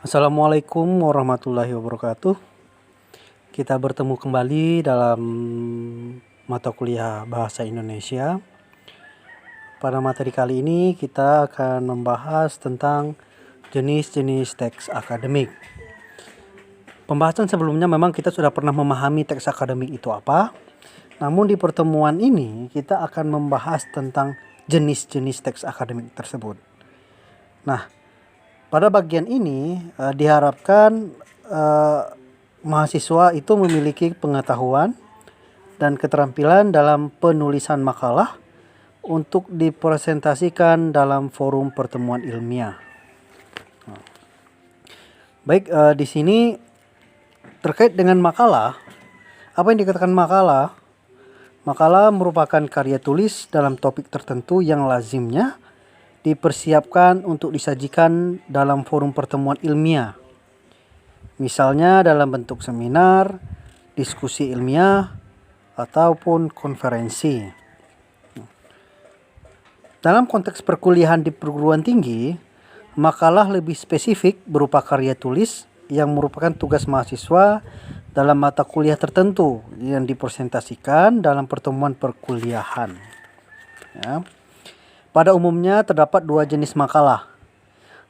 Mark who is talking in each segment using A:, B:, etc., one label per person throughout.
A: Assalamualaikum warahmatullahi wabarakatuh. Kita bertemu kembali dalam mata kuliah Bahasa Indonesia. Pada materi kali ini kita akan membahas tentang jenis-jenis teks akademik. Pembahasan sebelumnya memang kita sudah pernah memahami teks akademik itu apa. Namun di pertemuan ini kita akan membahas tentang jenis-jenis teks akademik tersebut. Nah, pada bagian ini diharapkan mahasiswa itu memiliki pengetahuan dan keterampilan dalam penulisan makalah untuk dipresentasikan dalam forum pertemuan ilmiah. Baik, di sini terkait dengan makalah, apa yang dikatakan makalah? Makalah merupakan karya tulis dalam topik tertentu yang lazimnya dipersiapkan untuk disajikan dalam forum pertemuan ilmiah. Misalnya dalam bentuk seminar, diskusi ilmiah, ataupun konferensi. Dalam konteks perkuliahan di perguruan tinggi, makalah lebih spesifik berupa karya tulis yang merupakan tugas mahasiswa dalam mata kuliah tertentu yang dipresentasikan dalam pertemuan perkuliahan. Ya. Pada umumnya terdapat dua jenis makalah.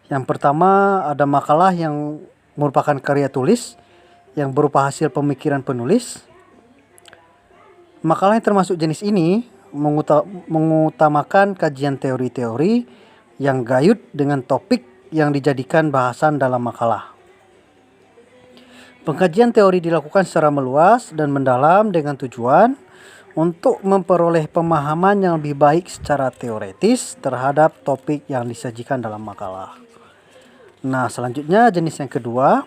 A: Yang pertama ada makalah yang merupakan karya tulis yang berupa hasil pemikiran penulis. Makalah yang termasuk jenis ini mengutamakan kajian teori-teori yang gayut dengan topik yang dijadikan bahasan dalam makalah. Pengkajian teori dilakukan secara meluas dan mendalam dengan tujuan untuk memperoleh pemahaman yang lebih baik secara teoretis terhadap topik yang disajikan dalam makalah. Nah, selanjutnya jenis yang kedua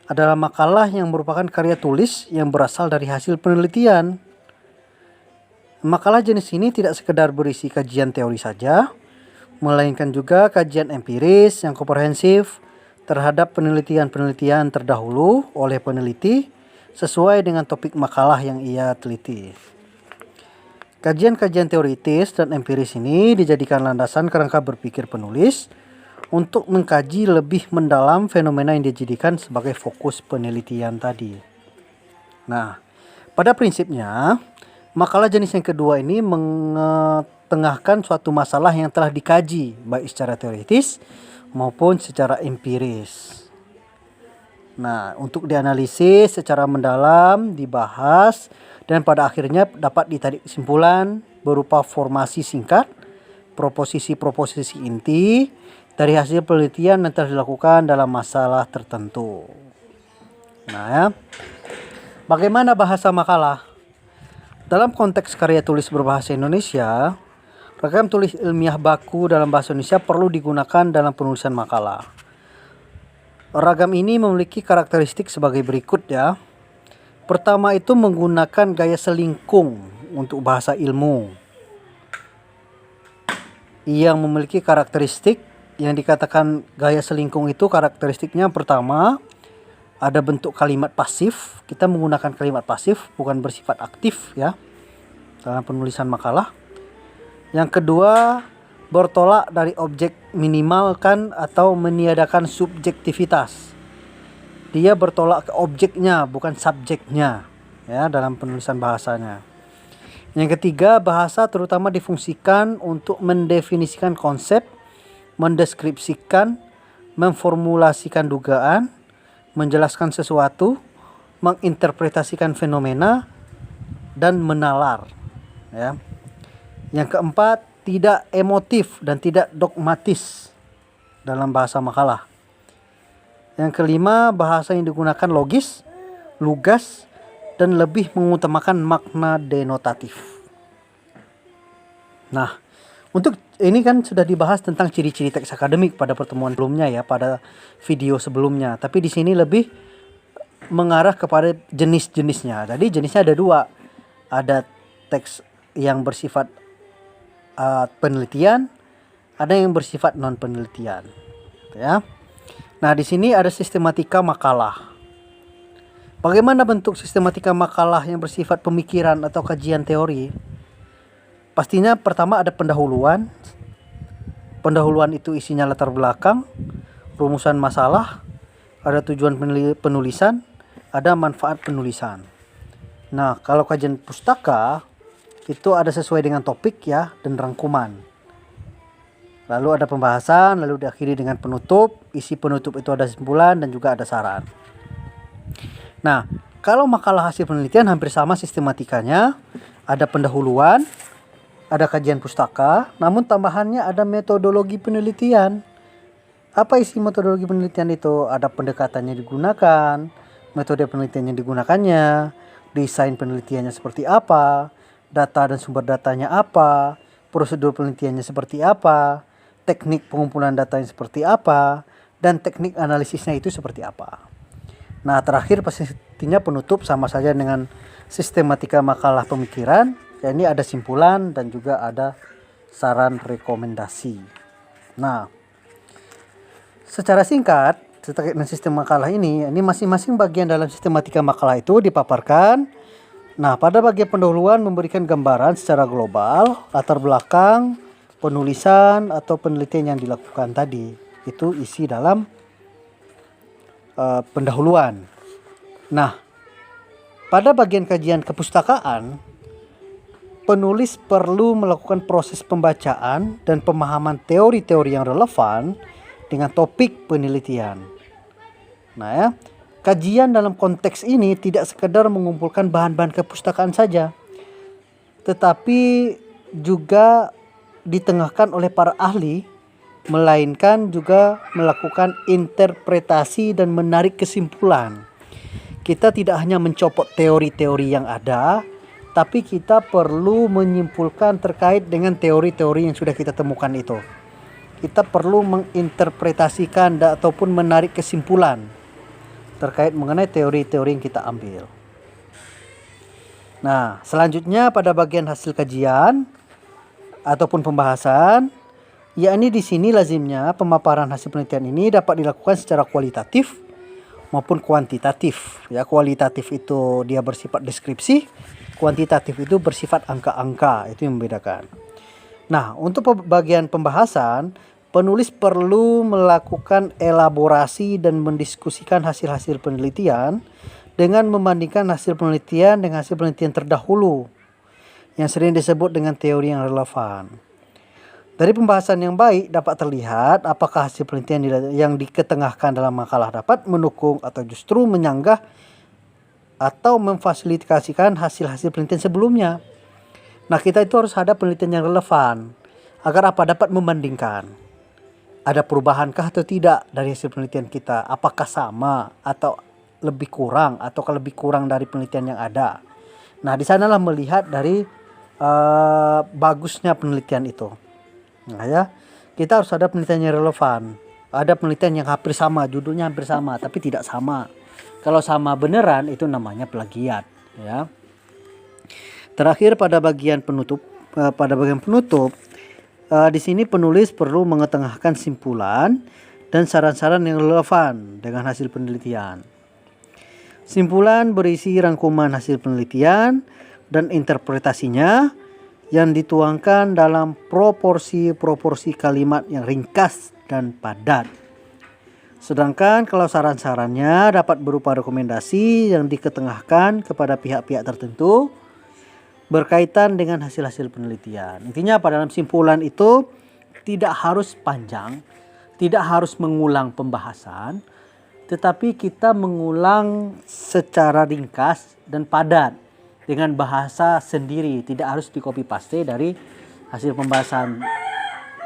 A: adalah makalah yang merupakan karya tulis yang berasal dari hasil penelitian. Makalah jenis ini tidak sekedar berisi kajian teori saja, melainkan juga kajian empiris yang komprehensif terhadap penelitian-penelitian terdahulu oleh peneliti sesuai dengan topik makalah yang ia teliti. Kajian-kajian teoritis dan empiris ini dijadikan landasan kerangka berpikir penulis untuk mengkaji lebih mendalam fenomena yang dijadikan sebagai fokus penelitian tadi. Nah, pada prinsipnya, makalah jenis yang kedua ini mengetengahkan suatu masalah yang telah dikaji baik secara teoritis maupun secara empiris. Nah, untuk dianalisis secara mendalam, dibahas, dan pada akhirnya dapat ditarik kesimpulan berupa formasi singkat, proposisi-proposisi inti dari hasil penelitian yang telah dilakukan dalam masalah tertentu. Nah, ya. Bagaimana bahasa makalah? Dalam konteks karya tulis berbahasa Indonesia, ragam tulis ilmiah baku dalam bahasa Indonesia perlu digunakan dalam penulisan makalah. Ragam ini memiliki karakteristik sebagai berikut ya. Pertama itu menggunakan gaya selingkung untuk bahasa ilmu yang memiliki karakteristik yang dikatakan gaya selingkung itu karakteristiknya pertama ada bentuk kalimat pasif. Kita menggunakan kalimat pasif bukan bersifat aktif ya dalam penulisan makalah. Yang kedua bertolak dari objek minimalkan atau meniadakan subjektivitas. Dia bertolak ke objeknya bukan subjeknya ya dalam penulisan bahasanya. Yang ketiga bahasa terutama difungsikan untuk mendefinisikan konsep, mendeskripsikan, memformulasikan dugaan, menjelaskan sesuatu, menginterpretasikan fenomena, dan menalar. Ya. Yang keempat, tidak emotif dan tidak dogmatis dalam bahasa makalah. Yang kelima, bahasa yang digunakan logis, lugas, dan lebih mengutamakan makna denotatif. Nah, untuk ini kan sudah dibahas tentang ciri-ciri teks akademik pada pertemuan sebelumnya ya, pada video sebelumnya. Tapi di sini lebih mengarah kepada jenis-jenisnya. Jadi jenisnya ada dua. Ada teks yang bersifat penelitian, ada yang bersifat non penelitian. Ya. Nah, di sini ada sistematika makalah. Bagaimana bentuk sistematika makalah yang bersifat pemikiran atau kajian teori? Pastinya pertama ada pendahuluan. Pendahuluan itu isinya latar belakang, rumusan masalah, ada tujuan penulisan, ada manfaat penulisan. Nah, kalau kajian pustaka itu ada sesuai dengan topik ya dan rangkuman. Lalu ada pembahasan, lalu diakhiri dengan penutup. Isi penutup itu ada kesimpulan dan juga ada saran. Nah, kalau makalah hasil penelitian hampir sama sistematikanya. Ada pendahuluan, ada kajian pustaka, namun tambahannya ada metodologi penelitian. Apa isi metodologi penelitian itu? Ada pendekatannya digunakan, metode penelitiannya digunakannya, desain penelitiannya seperti apa, data dan sumber datanya apa, prosedur penelitiannya seperti apa, teknik pengumpulan datanya seperti apa, dan teknik analisisnya itu seperti apa. Nah, terakhir pastinya penutup sama saja dengan sistematika makalah pemikiran. Ya, ini ada simpulan dan juga ada saran rekomendasi. Nah, secara singkat terkait dengan sistem makalah ini masing-masing bagian dalam sistematika makalah itu dipaparkan. Nah, pada bagian pendahuluan memberikan gambaran secara global, latar belakang, penulisan atau penelitian yang dilakukan tadi. Itu isi dalam pendahuluan. Nah, pada bagian kajian kepustakaan, penulis perlu melakukan proses pembacaan dan pemahaman teori-teori yang relevan dengan topik penelitian. Nah ya, kajian dalam konteks ini tidak sekedar mengumpulkan bahan-bahan kepustakaan saja, tetapi juga ditengahkan oleh para ahli, melainkan juga melakukan interpretasi dan menarik kesimpulan. Kita tidak hanya mencopot teori-teori yang ada, tapi kita perlu menyimpulkan terkait dengan teori-teori yang sudah kita temukan itu. Kita perlu menginterpretasikan ataupun menarik kesimpulan terkait mengenai teori-teori yang kita ambil. Nah, selanjutnya pada bagian hasil kajian ataupun pembahasan, yakni di sini lazimnya pemaparan hasil penelitian ini dapat dilakukan secara kualitatif maupun kuantitatif. Ya, kualitatif itu dia bersifat deskripsi, kuantitatif itu bersifat angka-angka, itu yang membedakan. Nah, untuk bagian pembahasan, penulis perlu melakukan elaborasi dan mendiskusikan hasil-hasil penelitian dengan membandingkan hasil penelitian dengan hasil penelitian terdahulu yang sering disebut dengan teori yang relevan. Dari pembahasan yang baik dapat terlihat apakah hasil penelitian yang diketengahkan dalam makalah dapat mendukung atau justru menyanggah atau memfasilitasikan hasil-hasil penelitian sebelumnya. Nah, kita itu harus ada penelitian yang relevan agar apa dapat membandingkan. Ada perubahankah atau tidak dari hasil penelitian kita? Apakah sama atau lebih kurang ataukah lebih kurang dari penelitian yang ada? Nah, di sanalah melihat dari bagusnya penelitian itu. Nah ya, kita harus ada penelitian yang relevan. Ada penelitian yang hampir sama, judulnya hampir sama, tapi tidak sama. Kalau sama beneran itu namanya plagiat. Ya. Terakhir pada bagian penutup, di sini penulis perlu mengetengahkan simpulan dan saran-saran yang relevan dengan hasil penelitian. Simpulan berisi rangkuman hasil penelitian dan interpretasinya yang dituangkan dalam proporsi-proporsi kalimat yang ringkas dan padat. Sedangkan kalau saran-sarannya dapat berupa rekomendasi yang diketengahkan kepada pihak-pihak tertentu berkaitan dengan hasil-hasil penelitian. Intinya pada dalam simpulan itu tidak harus panjang, tidak harus mengulang pembahasan, tetapi kita mengulang secara ringkas dan padat dengan bahasa sendiri, tidak harus di copy paste dari hasil pembahasan.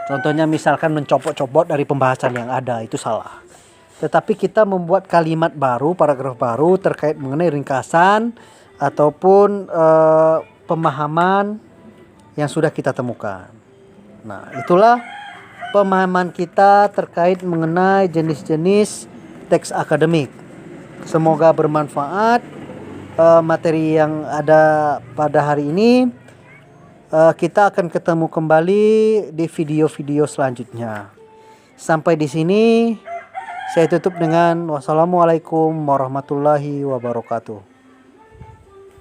A: Contohnya misalkan mencopot-copot dari pembahasan yang ada, itu salah. Tetapi kita membuat kalimat baru, paragraf baru terkait mengenai ringkasan ataupun pemahaman yang sudah kita temukan. Nah, itulah pemahaman kita terkait mengenai jenis-jenis teks akademik. Semoga bermanfaat. Materi yang ada pada hari ini. Kita akan ketemu kembali di video-video selanjutnya. Sampai di sini saya tutup dengan wassalamualaikum warahmatullahi wabarakatuh.